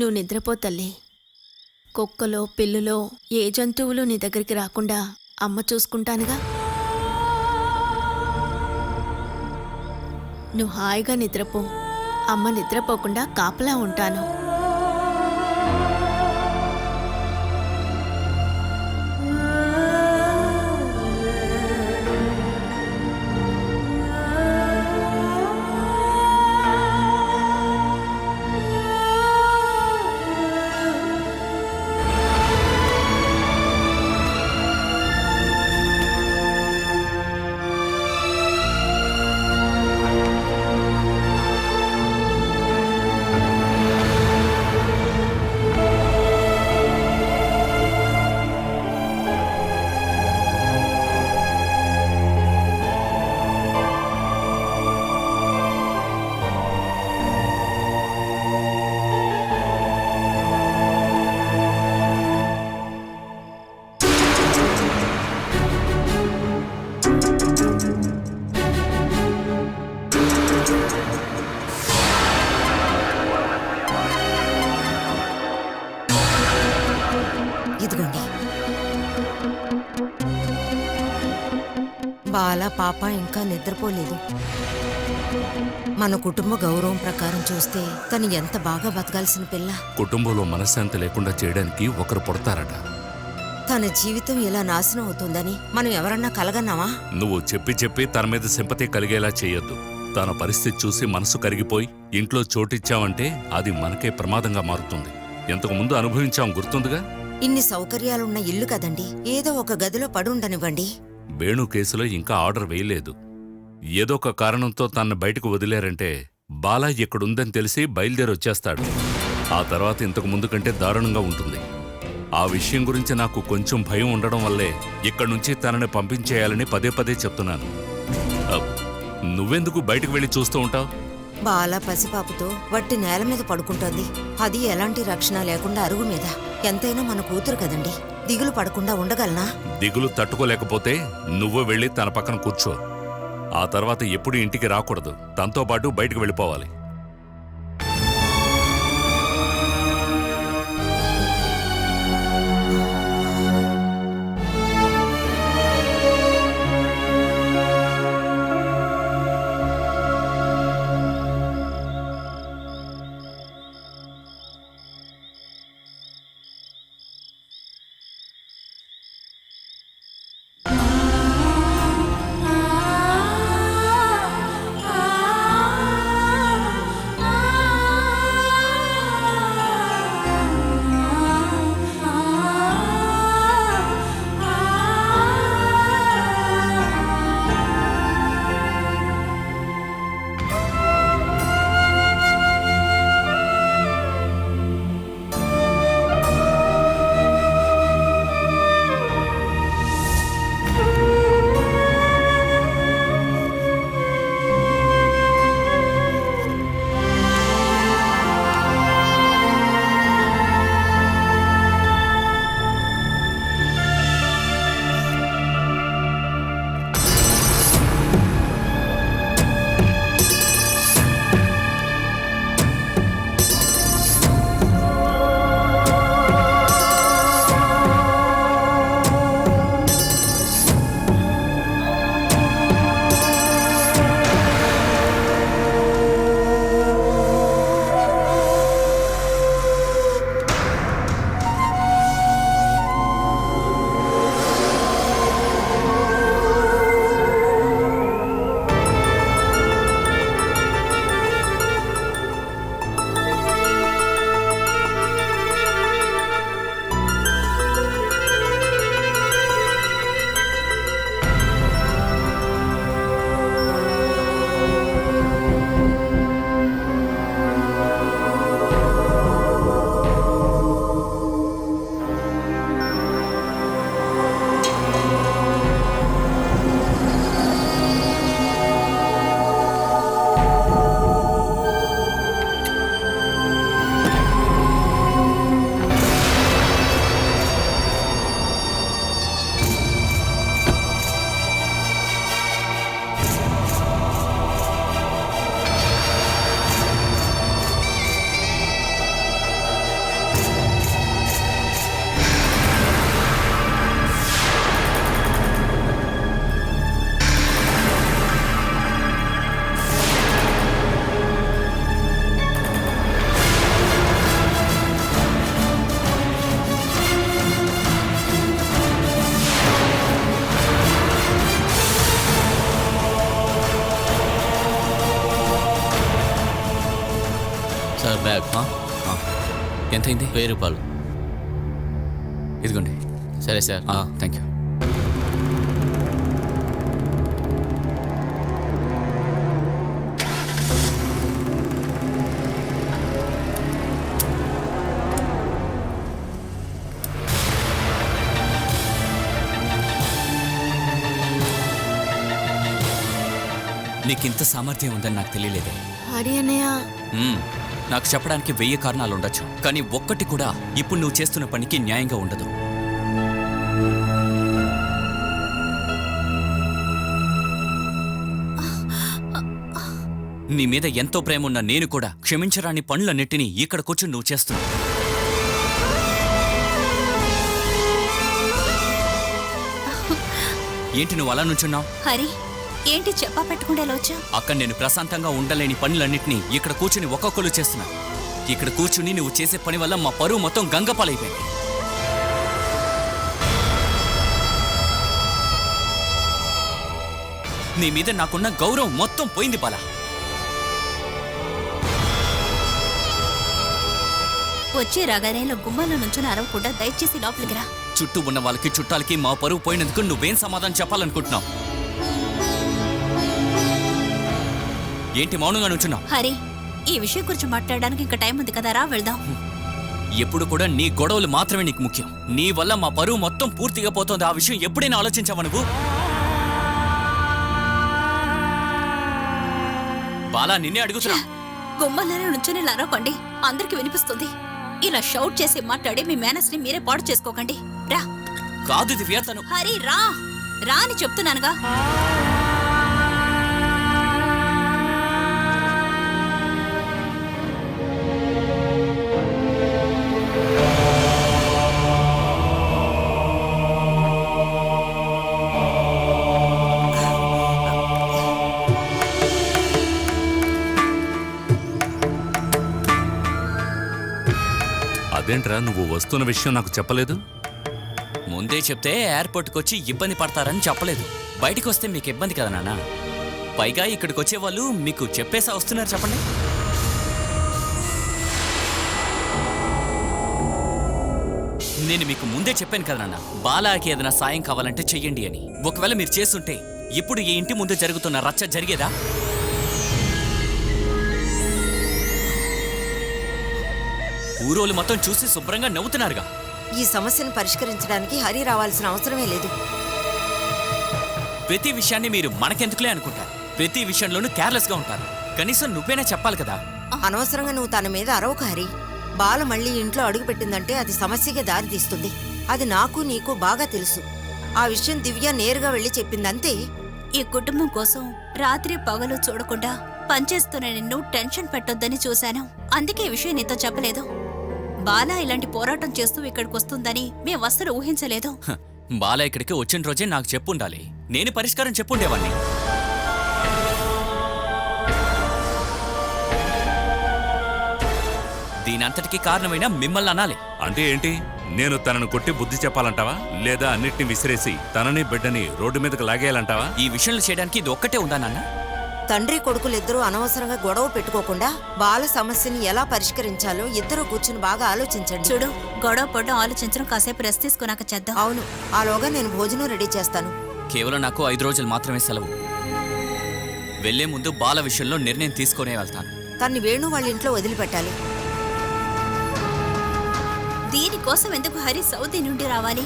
నువ్వు నిద్రపో తల్లి. కుక్కలో పిల్లులో ఏ జంతువులు నీ దగ్గరికి రాకుండా అమ్మ చూసుకుంటానుగా. నువ్వు హాయిగా నిద్రపో. అమ్మ నిద్రపోకుండా కాపలా ఉంటాను. ఇదిగోండి. బాల పాప ఇంకా నిద్రపోలేదు. మన కుటుంబ గౌరవం ప్రకారం చూస్తే తను ఎంత బాగా బతకాల్సిన పిల్ల. కుటుంబంలో మనశ్శాంతి లేకుండా చేయడానికి ఒకరు పుడతారట. తన జీవితం ఇలా నాశనం అవుతుందని మనం ఎవరన్నా కలగన్నావా? నువ్వు చెప్పి చెప్పి తన మీద సింపతి కలిగేలా చేయొద్దు. తన పరిస్థితి చూసి మనసు కరిగిపోయి ఇంట్లో చోటిచ్చావంటే అది మనకే ప్రమాదంగా మారుతుంది. ఇంతకు ముందు అనుభవించాం, గుర్తుందిగా. ఇన్ని సౌకర్యాలున్న ఇల్లు కదండి, ఏదో ఒక గదిలో పడుండనివ్వండి. వేణు కేసులో ఇంకా ఆర్డర్ వేయలేదు. ఏదో ఒక కారణంతో తనను బయటకు వదిలేరంటే బాలా ఇక్కడుందని తెలిసి బయలుదేరొచ్చేస్తాడు. ఆ తర్వాత ఇంతకు ముందు కంటే దారుణంగా ఉంటుంది. ఆ విషయం గురించి నాకు కొంచెం భయం ఉండడం వల్లే ఇక్కడి నుంచి తనని పంపించేయాలని పదే పదే చెప్తున్నాను. నువ్వెందుకు బయటకు వెళ్ళి చూస్తూ ఉంటావు? బాల పసిపాపుతో వట్టి నేల మీద పడుకుంటోంది. అది ఎలాంటి రక్షణ లేకుండా అరుగు మీద. ఎంతైనా మన కూతురు కదండి, దిగులు పడకుండా ఉండగలనా? దిగులు తట్టుకోలేకపోతే నువ్వు వెళ్ళి తన పక్కన కూర్చో. ఆ తర్వాత ఎప్పుడు ఇంటికి రాకూడదు. తనతో పాటు బయటకు వెళ్ళిపోవాలి. బ్యాగ్ ఎంతైంది? 1000 రూపాయలు. ఇదిగోండి. సరే సార్. Thank you. నీకింత సామర్థ్యం ఉందని నాకు తెలియలేదే. హరి అన్నయ్య, నాకు చెప్పడానికి 1000 కారణాలు ఉండొచ్చు, కానీ ఒక్కటి కూడా ఇప్పుడు నువ్వు చేస్తున్న పనికి న్యాయంగా ఉండదు. నీ మీద ఎంతో ప్రేమ ఉన్న నేను కూడా క్షమించరాని పనులన్నిటినీ ఇక్కడ కూర్చుని నువ్వు చేస్తున్నావు. ఏంటి నువ్వు అలా నుంచున్నావు? హరి, ఏంటి చెప్పా పెట్టుకుంటే ఎలా వచ్చా? అక్కడ నేను ప్రశాంతంగా ఉండలేని పనులన్నింటినీ ఇక్కడ కూర్చుని ఒక్కొక్కరు చేస్తున్నా. ఇక్కడ కూర్చుని నువ్వు చేసే పని వల్ల మా పరువు మొత్తం గంగపాలైపోయింది. నీ మీద నాకున్న గౌరవం మొత్తం పోయింది బాలా. వచ్చే రాగానే ఇలా గుమ్మాల నుంచుని అరవకుండా దయచేసి లోపలికి రా. చుట్టూ ఉన్న వాళ్ళకి చుట్టాలకి మా పరువు పోయినందుకు నువ్వేం సమాధానం చెప్పాలనుకుంటున్నావు? ఏంటి మౌనంగా నుంచున్నావు? హరి, ఈ విషయం గురించి మాట్లాడడానికి ఇంకా టైం ఉంది కదా, రా వెళ్దాం. ఎప్పుడు కూడా నీ గొడవలు మాత్రమే నీకు ముఖ్యం. నీ వల్ల మా పరువు మొత్తం పూర్తిగా పోతుంది. ఆ విషయం ఎప్పుడైనా ఆలోచించావా నువ్వు? బాలా, నిన్నే అడుగుతున్నా. గుమ్మాలనే నుంచుని ఇలా అరవకండి, అందరికి వినిపిస్తుంది. ఇలా షౌట్ చేసి మాట్లాడి మీ మేనస్ ని మీరే పాడు చేసుకోకండి. రా. కాదు దివ్య, తను. హరి రా, రా అని చెప్తున్నానుగా. అదేంట్రా నువ్వు వస్తున్న విషయం నాకు చెప్పలేదు? ముందే చెప్తే ఎయిర్పోర్ట్కి వచ్చి ఇబ్బంది పడతారని చెప్పలేదు. బయటికి వస్తే మీకు ఇబ్బంది కదా నాన్న. పైగా ఇక్కడికి వచ్చే వాళ్ళు మీకు చెప్పేసా వస్తున్నారు చెప్పండి. నేను మీకు ముందే చెప్పాను కదా నాన్న, బాలాకి ఏదైనా సాయం కావాలంటే చెయ్యండి అని. ఒకవేళ మీరు చేస్తుంటే ఇప్పుడు ఈ ఇంటి ముందు జరుగుతున్న రచ్చ జరిగేదా? ఊరోళ్ళు మొత్తం చూసి శుభ్రంగా నవ్వుతున్నారుగా. ఈ సమస్యను పరిష్కరించడానికి హరి రావాల్సిన అవసరమే లేదు. ప్రతి విషయాన్ని మీరు మనకెందుకులే అనుకుంటారు. ప్రతి విషయంలోనూ కేర్లెస్గా ఉంటారు. కనీసం నువ్వేనా చెప్పాలి కదా. అనవసరంగా నువ్వు తన మీద అరవకు హరి. బాల మళ్ళీ ఇంట్లో అడుగుపెట్టిందంటే అది సమస్యగా దారితీస్తుంది. అది నాకు నీకు బాగా తెలుసు. ఆ విషయం దివ్య నేరుగా వెళ్ళి చెప్పిందంతే. ఈ కుటుంబం కోసం రాత్రి పగలు చూడకుండా పనిచేస్తున్న నిన్ను టెన్షన్ పెట్టొద్దని చూశాను. అందుకే ఈ విషయం నీతో చెప్పలేదు. బాలా ఇలాంటి పోరాటం చేస్తూ ఇక్కడికి వస్తుందని మేము అస్సలు ఊహించలేదు. బాలా ఇక్కడికి వచ్చిన రోజే నాకు చెప్పుండాలి. నేను పరిష్కారం చెప్పుండేవాణ్ణి. దీనంతటికీ కారణమైన మిమ్మల్ని అనాలి. అంటే ఏంటి? నేను తనను కొట్టి బుద్ధి చెప్పాలంటావా, లేదా అన్నిటిని విసిరేసి తనని బిడ్డని రోడ్డు మీదకి లాగేయాలంటావా? ఈ విషయంలో చేయడానికి ఇది ఒక్కటే ఉందా నాన్న? తండ్రి కొడుకులిద్దరూ అనవసరంగా గొడవ పెట్టుకోకుండా బాల సమస్యని ఎలా పరిష్కరించాలో ఇద్దరూ కూర్చుని బాగా ఆలోచించండి. చూడు, గొడవ పడ్డం ఆలోచించడం కాసేపు రెస్ట్ తీసుకున్నాక చేద్దాం. అవును, ఆలోగా నేను భోజనం రెడీ చేస్తాను. కేవలం నాకు 5 రోజులు మాత్రమే సెలవు. వెళ్లే ముందు బాల విషయంలో నిర్ణయం తీసుకునే వెళ్తాను. తన్ని వేణు వాళ్ళ ఇంట్లో వదిలిపెట్టాలి. దీనికోసం ఎందుకు హరి సౌదీ నుండి రావాలి?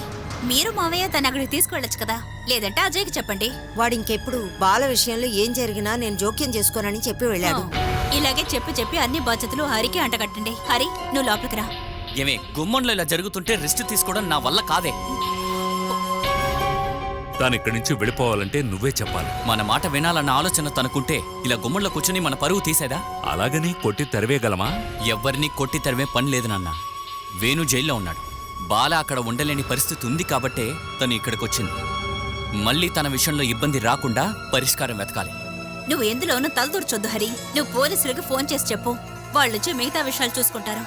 మీరు మావయ్య తను అక్కడికి తీసుకువెళ్ళొచ్చు కదా, లేదంటే అజయ్కి చెప్పండి. వాడింకెప్పుడు బాల విషయంలో ఏం జరిగినా నేను జోక్యం చేసుకోనని చెప్పి వెళ్ళాడు. ఇలాగే చెప్పి అన్ని బాధ్యతలు హరికి అంటగట్టండి. హరి, నువ్వు లోపలికి రా. ఏమే, గుమ్మంలో ఇలా జరుగుతుంటే రెస్ట్ తీసుకోవడం నా వల్ల కాదే. తాను ఇక్కడి నుంచి వెళ్ళిపోవాలంటే నువ్వే చెప్పాలి. మన మాట వినాలన్న ఆలోచన తనకుంటే ఇలా గుమ్మంలో కూర్చుని మన పరువు తీసేదా? అలాగని కొట్టి తరివేయగలమా? ఎవ్వరినీ కొట్టి తరిమే పని లేదు నాన్న. వేణు జైల్లో ఉన్నాడు. బాల అక్కడ ఉండలేని పరిస్థితి ఉంది కాబట్టే తను ఇక్కడికొచ్చింది. మళ్ళీ తన విషయంలో ఇబ్బంది రాకుండా పరిష్కారం వెతకాలి. నువ్వు ఎందులోనూ తలదూర్చొద్దు హరి. నువ్వు పోలీసులకి ఫోన్ చేసి చెప్పు. వాళ్ళొచ్చి మిగతా విషయాలు చూసుకుంటారు.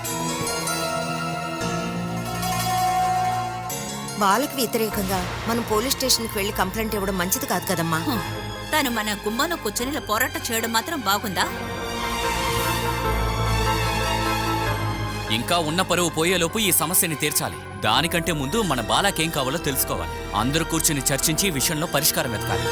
బాలకు వ్యతిరేకంగా మనం పోలీస్ స్టేషన్కి వెళ్లి కంప్లైంట్ ఇవ్వడం మంచిది కాదు కదమ్మా. తను మన గుమ్మంలో కూర్చొని ఇలా పోరాటం చేయడం మాత్రం బాగుందా? ఇంకా ఉన్న పరువు పోయేలోపు ఈ సమస్యని తీర్చాలి. దానికంటే ముందు మన బాలాకేం కావాలో తెలుసుకోవాలి. అందరూ కూర్చుని చర్చించి ఈ విషయంలో పరిష్కారం వెతకాలి.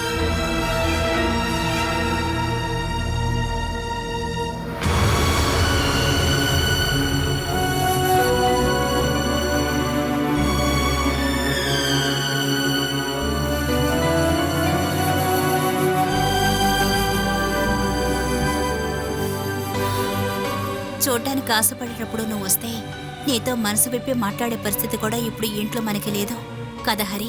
చూడ్డానికి ఆశపడేటప్పుడు నువ్వు వస్తే నీతో మనసు విప్పి మాట్లాడే పరిస్థితి కూడా ఇప్పుడు ఈ ఇంట్లో మనకి లేదు కదా హరి.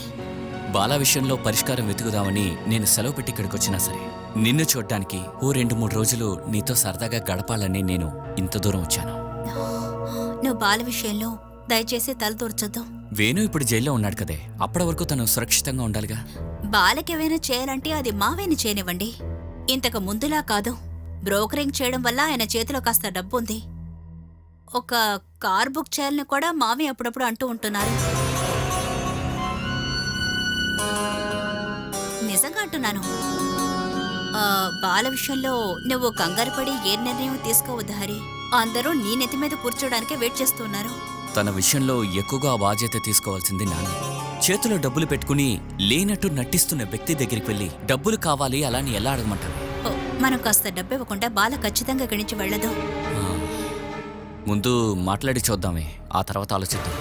బాలా విషయంలో పరిష్కారం వెతుకుదామని నేను సెలవు పెట్టి ఇక్కడికి వచ్చినా సరే నిన్ను చూడ్డానికి ఓ 2-3 రోజులు నీతో సరదాగా గడపాలని నేను ఇంత దూరం వచ్చాను. నువ్వు బాల విషయంలో దయచేసి తలదూర్చొద్దు. వేణు ఇప్పుడు జైల్లో ఉన్నాడు కదే, అప్పటి వరకు తను సురక్షితంగా ఉండాలిగా. బాలకేమైనా చేయాలంటే అది మావేని చేయనివ్వండి. ఇంతకు ముందులా కాదు. బ్రోకరింగ్ చేయడం వల్ల ఆయన చేతిలో కాస్త డబ్బుంది. ఒక కార్ బుక్ చేయాలని కూడా మావి అప్పుడప్పుడు అంటూ ఉంటున్నారు. నిజంగా అంటున్నాను. బాల విషయంలో నువ్వు కంగారుపడి ఏ నిర్ణయం తీసుకోవద్దు హరి. అందరూ నీ నెత్తి మీద కూర్చోడానికే వెయిట్ చేస్తున్నారు. తన విషయంలో ఎక్కువగా బాధ్యత తీసుకోవాల్సింది నాన్నే. చేతిలో డబ్బులు పెట్టుకుని లేనట్టు నటిస్తున్న వ్యక్తి దగ్గరికి వెళ్ళి డబ్బులు కావాలి అలా అని ఎలా అడగమంటారు? ఓ, మనం కాస్త డబ్బు ఇవ్వకుండా బాల ఖచ్చితంగా గణించి వెళ్ళదు. ముందు మాట్లాడి చూద్దామే, ఆ తర్వాత ఆలోచిద్దాం.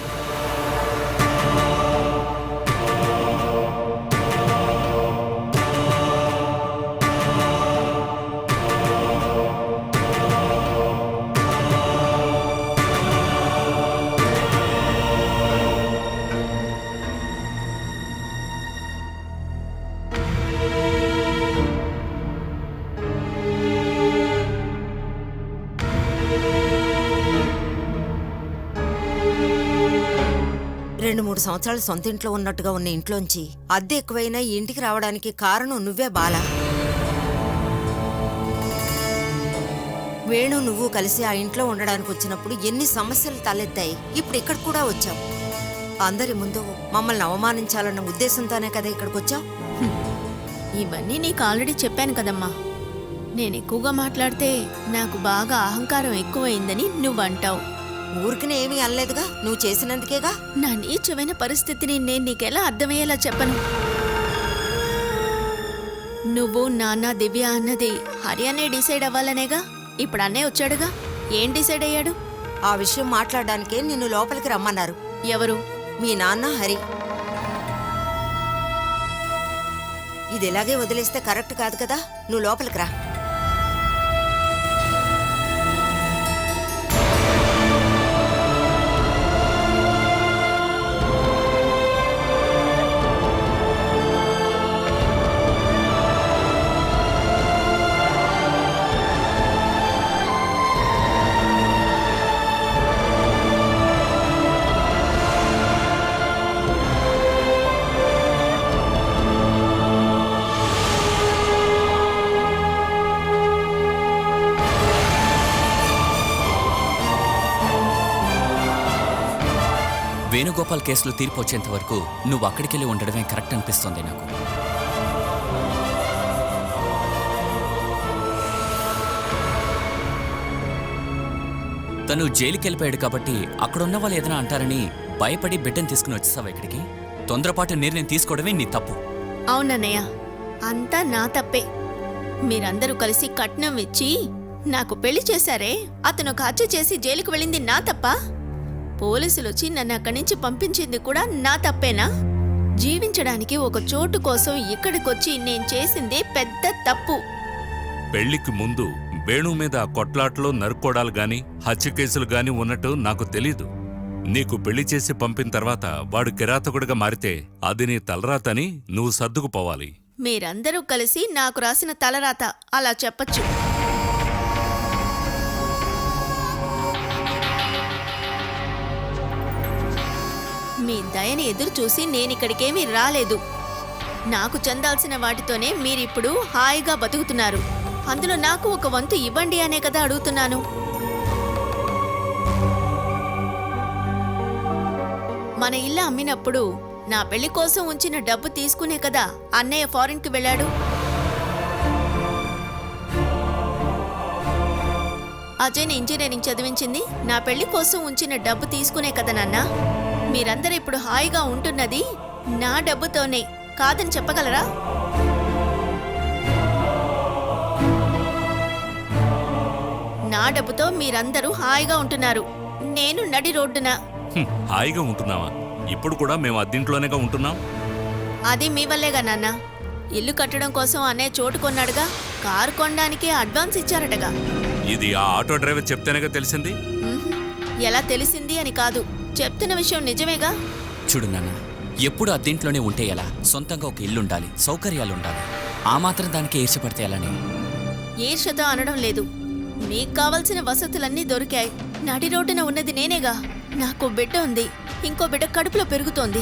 రెండు 3 సంవత్సరాలు సొంత ఇంట్లో ఉన్నట్టుగా ఉన్న ఇంట్లోంచి అద్దె ఎక్కువైనా ఈ ఇంటికి రావడానికి కారణం నువ్వే బాలా. వేణు నువ్వు కలిసి ఆ ఇంట్లో ఉండడానికి వచ్చినప్పుడు ఎన్ని సమస్యలు తలెత్తాయి. ఇప్పుడు ఇక్కడ కూడా వచ్చావు. అందరి ముందు మమ్మల్ని అవమానించాలన్న ఉద్దేశంతోనే కదా ఇక్కడికి వచ్చావు. ఇవన్నీ నీకు ఆల్రెడీ చెప్పాను కదమ్మా. నేను ఎక్కువగా మాట్లాడితే నాకు బాగా అహంకారం ఎక్కువైందని నువ్వంటావు. ఊరికినే ఏమీ అనలేదుగా, నువ్వు చేసినందుకేగా. నా నీచమైన పరిస్థితిని నేను నీకెలా అర్థమయ్యేలా చెప్పను? నువ్వు నాన్న దివ్య అన్నది హరి అనే డిసైడ్ అవ్వాలనేగా. ఇప్పుడు అన్నయ్య వచ్చాడుగా, ఏం డిసైడ్ అయ్యాడు? ఆ విషయం మాట్లాడడానికే నిన్ను లోపలికి రమ్మన్నారు. ఎవరు? మీ నాన్న హరి. ఇది ఇలాగే వదిలేస్తే కరెక్ట్ కాదు కదా. నువ్వు లోపలికి రా. వేణుగోపాల్ కేసులో తీర్పు వచ్చేంత వరకు నువ్వు అక్కడికెళ్ళి ఉండడమే కరెక్ట్ అనిపిస్తోంది నాకు. తను జైలుకి వెళ్ళిపోయాడు కాబట్టి అక్కడున్న వాళ్ళు ఏదైనా అంటారని భయపడి బిడ్డను తీసుకుని వచ్చేసావా ఇక్కడికి? తొందరపాటు నిర్ణయం తీసుకోవడమే నీ తప్పు. అవునన్నయ్య, అంతా నా తప్పే. మీరందరూ కలిసి కట్నం ఇచ్చి నాకు పెళ్లి చేశారే, అతను హత్య చేసి జైలుకు వెళ్ళింది నా తప్ప? పోలీసులు వచ్చి నన్ను అక్కడి నుంచి పంపించింది కూడా నా తప్పేనా? జీవించడానికి ఒక చోటు కోసం ఇక్కడికొచ్చి నేను చేసిందే పెద్ద తప్పు. పెళ్లికి ముందు వేణు మీద ఆ కొట్లాట్లో నరుక్కోడాలు గాని హత్య కేసులు గాని ఉన్నట్టు నాకు తెలీదు. నీకు పెళ్లి చేసి పంపిన తర్వాత వాడు కిరాతకుడిగా మారితే అది నీ తలరాతని నువ్వు సర్దుకుపోవాలి. మీరందరూ కలిసి నాకు రాసిన తలరాత అలా చెప్పచ్చు. మీ దయని ఎదురు చూసి నేనిక్కడికేమీ రాలేదు. నాకు చెందాల్సిన వాటితోనే మీరిప్పుడు హాయిగా బతుకుతున్నారు. అందులో నాకు ఒక వంతు ఇవ్వండి అనే కదా అడుగుతున్నాను. మన ఇల్లు అమ్మినప్పుడు నా పెళ్లి కోసం ఉంచిన డబ్బు తీసుకునే కదా అన్నయ్య ఫారిన్కి వెళ్ళాడు. అజయ్ని ఇంజనీరింగ్ చదివించింది నా పెళ్లి కోసం ఉంచిన డబ్బు తీసుకునే కదా నాన్న. మీరందరూ ఇప్పుడు హాయిగా ఉంటున్నది నా డబ్బుతోనే కాదని చెప్పగలరా? నా డబ్బుతో మీరందరూ హాయిగా ఉంటున్నారు, నేను నడి రోడ్డున. హాయిగా ఉంటున్నావా? ఇప్పుడు కూడా మేము అద్దింట్లోనేగా ఉంటున్నాం. అది మీ వల్లేగా నాన్న. ఇల్లు కట్టడం కోసం అనే చోటు కొన్నాడుగా, కారు కొనడానికి అడ్వాన్స్ ఇచ్చారటగా. ఇది ఆ ఆటో డ్రైవర్ చెప్తేనేగా తెలిసింది. ఉహుం, ఎలా తెలిసింది అని కాదు, చెప్తున్న విషయం నిజమేగా. చూడు నాన్న, ఎప్పుడు అద్దెంట్లోనే ఉంటే ఎలా? సొంతంగా ఒక ఇల్లు ఉండాలి, సౌకర్యాలు ఉండాలి. ఆ మాత్రం దానికి ఈర్ష్యపడితే ఎలానే? ఈర్ష్యతో అనడం లేదు, మీకు కావలసిన వసతులన్నీ దొరికాయి. నడి రోడ్డున ఉన్నది నేనేగా. నాకు బిడ్డ ఉంది, ఇంకో బిడ్డ కడుపులో పెరుగుతోంది.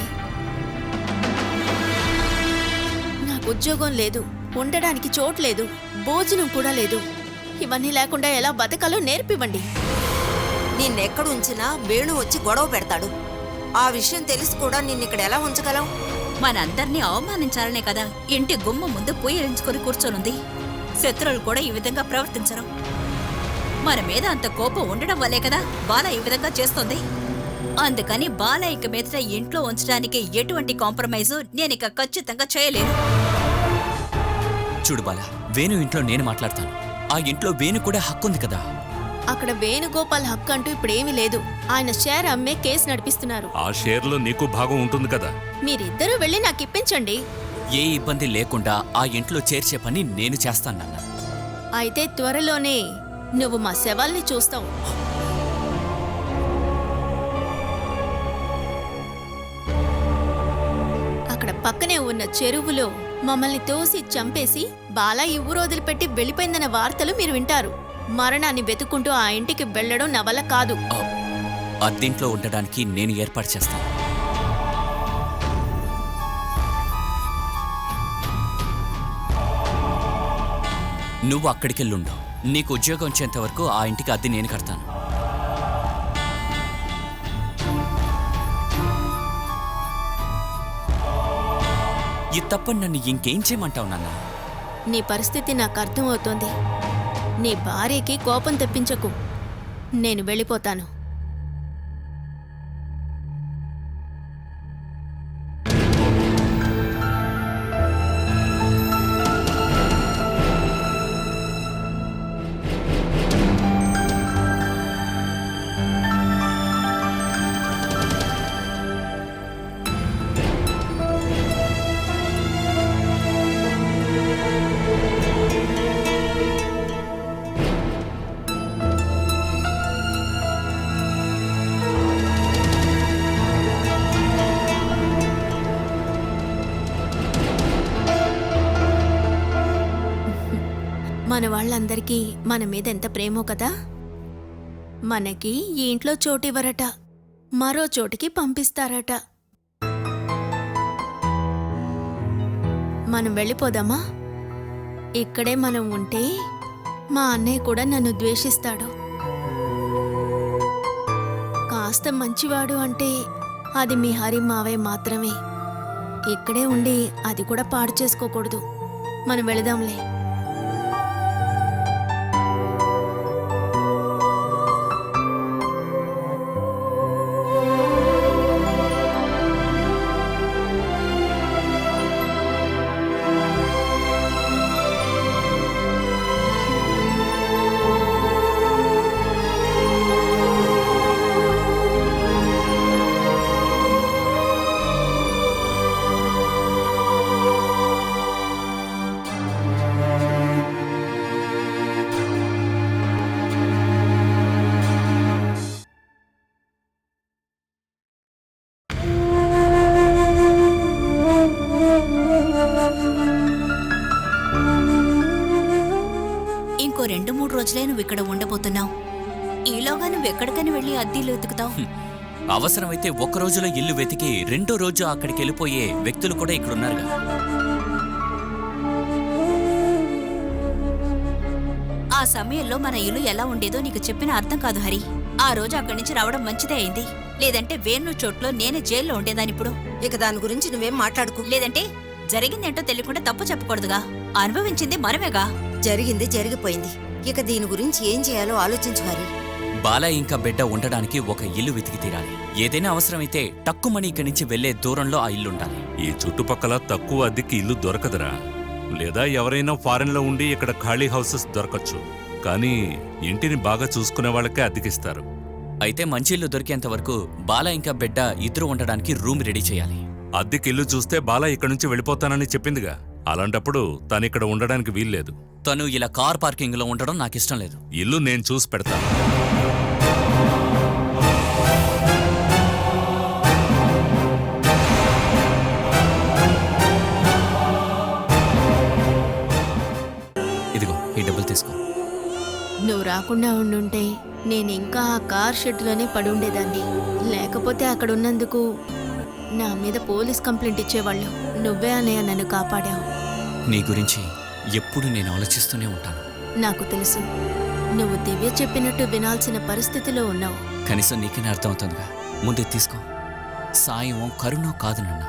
నాకు ఉద్యోగం లేదు, ఉండడానికి చోటు లేదు, భోజనం కూడా లేదు. ఇవన్నీ లేకుండా ఎలా బతకాలో నేర్పివ్వండి. నిన్నెక్కడ ఉంచినా వేణు వచ్చి గొడవ పెడతాడు. ఆ విషయం తెలిసి కూడా నిన్నిక్కడ ఎలా ఉంచగలవు? మనందర్నీ అవమానించాలనే కదా ఇంటి గుమ్మ ముందు పొయ్యిరించుకొని కూర్చోనుంది. శత్రువులు కూడా ఈ విధంగా ప్రవర్తించరు. మన మీద అంత కోపం ఉండడం వల్లే కదా బాల ఈ విధంగా చేస్తోంది. అందుకని బాల ఇక మీదట ఇంట్లో ఉంచడానికి ఎటువంటి కాంప్రమైజు నేనిక ఖచ్చితంగా చేయలేను. చూడు బాల, వేణు ఇంట్లో నేను మాట్లాడతాను. ఆ ఇంట్లో వేణు కూడా హక్కుంది కదా. అక్కడ వేణుగోపాల్ హక్కు అంటూ ఇప్పుడేమీ లేదు. ఆయన షేర్ అమ్మే కేసు నడిపిస్తున్నారు. ఆ షేర్లో నీకు భాగం ఉంటుంది కదా. మీరిద్దరూ వెళ్ళి నాకు ఇప్పించండి. ఏ ఇబ్బంది లేకుండా ఆ ఇంట్లో చేర్చే పని నేను చేస్తాను నాన్న. అయితే త్వరలోనే నువ్వు మా శవాల్ని చూస్తావు. అక్కడ పక్కనే ఉన్న చెరువులో మమ్మల్ని తోసి చంపేసి బాలా ఈ ఊరు వదిలిపెట్టి వెళ్ళిపోయిందన్న వార్తలు మీరు వింటారు. మరణాన్ని వెతుక్కుంటూ ఆ ఇంటికి వెళ్ళడం నా వల్ల కాదు. అద్దెంట్లో ఉండడానికి నేను ఏర్పాటు చేస్తాను. నువ్వు అక్కడికెళ్ళుండవు. నీకు ఉద్యోగం వచ్చేంత వరకు ఆ ఇంటికి అద్దె నేను కడతాను. ఈ తప్పని నన్ను ఇంకేం చేయమంటావు నాన్న? నీ పరిస్థితి నాకు అర్థమవుతోంది. నీ భార్యకి కోపం తెప్పించకు. నేను వెళ్ళిపోతాను. మన వాళ్ళందరికీ మన మీద ఎంత ప్రేమో కదా. మనకి ఈ ఇంట్లో చోటివ్వరట, మరో చోటికి పంపిస్తారట. మనం వెళ్ళిపోదామా? ఇక్కడే మనం ఉంటే మా అన్నయ్య కూడా నన్ను ద్వేషిస్తాడు. కాస్త మంచివాడు అంటే అది మీ హరి మావయ్య మాత్రమే. ఇక్కడే ఉండి అది కూడా పాడు చేసుకోకూడదు. మనం వెళదాంలే. ఇంకో 2-3 రోజులే నువ్వు ఇక్కడ ఉండబోతున్నావు. ఈలోగా నువ్వు ఎక్కడికని వెళ్ళి అద్దీలు వెతుకుతావు? అవసరమైతే ఒక్క రోజులో ఇల్లు వెతికి రెండో రోజు అక్కడికి వెళ్ళిపోయే వ్యక్తులు కూడా ఇక్కడున్నారుగా. ఆ సమయంలో మన ఇల్లు ఎలా ఉండేదో నీకు చెప్పిన అర్థం కాదు హరి. ఆ రోజు అక్కడి నుంచి రావడం మంచిదే అయింది. లేదంటే వేణు చోట్లో నేనే జైల్లో ఉండేదాని. ఇప్పుడు ఇక దాని గురించి నువ్వేం మాట్లాడుకు. లేదంటే జరిగిందేంటో తెలియకుండా తప్పు చెప్పకూడదుగా. అనుభవించింది మనమేగా. జరిగింది జరిగిపోయింది. ఇక దీని గురించి ఏం చేయాలో ఆలోచించు హరి. బాల ఇంకా బిడ్డ ఉండడానికి ఒక ఇల్లు వెతికి తీరాలి. ఏదైనా అవసరమైతే టక్కుమని ఇక్కడి నుంచి వెళ్లే దూరంలో ఆ ఇల్లు ఉండాలి. ఈ చుట్టుపక్కల తక్కువ అద్దెకి ఇల్లు దొరకదురా. లేదా ఎవరైనా ఫారెన్లో ఉండి ఇక్కడ ఖాళీ హౌసెస్ దొరకచ్చు. కానీ ఇంటిని బాగా చూసుకునే వాళ్ళకే అద్దెకిస్తారు. అయితే మంచి ఇల్లు దొరికేంత వరకు బాల ఇంకా బిడ్డ ఇద్దరు ఉండడానికి రూమ్ రెడీ చేయాలి. అద్దెకి ఇల్లు చూస్తే బాలా ఇక్కడి నుంచి వెళ్ళిపోతానని చెప్పిందిగా. అలాంటప్పుడు తనిక్కడ ఉండడానికి వీల్లేదు. తను ఇలా కార్ పార్కింగ్ లో ఉండడం నాకిష్టం లేదు. ఇల్లు నేను చూసి పెడతాను. ఇదిగో ఈ డబ్బులు తీసుకో. నువ్వు రాకుండా ఉండుంటే నేను ఇంకా ఆ కార్ షెడ్లోనే పడుండేదాన్ని. లేకపోతే అక్కడ ఉన్నందుకు నా మీద పోలీస్ కంప్లైంట్ ఇచ్చేవాళ్ళు. నువ్వే అన్నయ్య నన్ను కాపాడావు. నీ గురించి ఎప్పుడు నేను ఆలోచిస్తూనే ఉంటాను. నాకు తెలుసు నువ్వు దివ్య చెప్పినట్టు వినాల్సిన పరిస్థితిలో ఉన్నావు. కనీసం నీకనే అర్థమవుతుందిగా. ముందే తీసుకో. సాయం కరుణో కాదు నాన్న.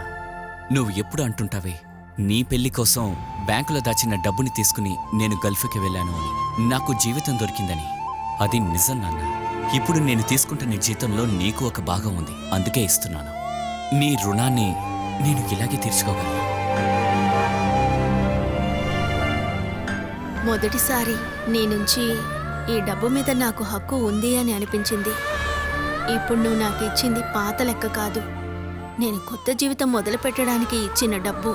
నువ్వు ఎప్పుడు అంటుంటావే నీ పెళ్లి కోసం బ్యాంకులో దాచిన డబ్బుని తీసుకుని నేను గల్ఫ్కి వెళ్ళాను అని. నాకు జీవితం దొరికిందని. అది నిజం నాన్న. ఇప్పుడు నేను తీసుకుంటున్న జీతంలో నీకు ఒక భాగం ఉంది. అందుకే ఇస్తున్నాను. నీ రుణాన్ని నేను ఇలాగే తీర్చుకోగలను. మొదటిసారి నీ నుంచి ఈ డబ్బు మీద నాకు హక్కు ఉంది అని అనిపించింది. ఇప్పుడు నువ్వు నాకు ఇచ్చింది పాత లెక్క కాదు, నేను కొత్త జీవితం మొదలు పెట్టడానికి ఇచ్చిన డబ్బు.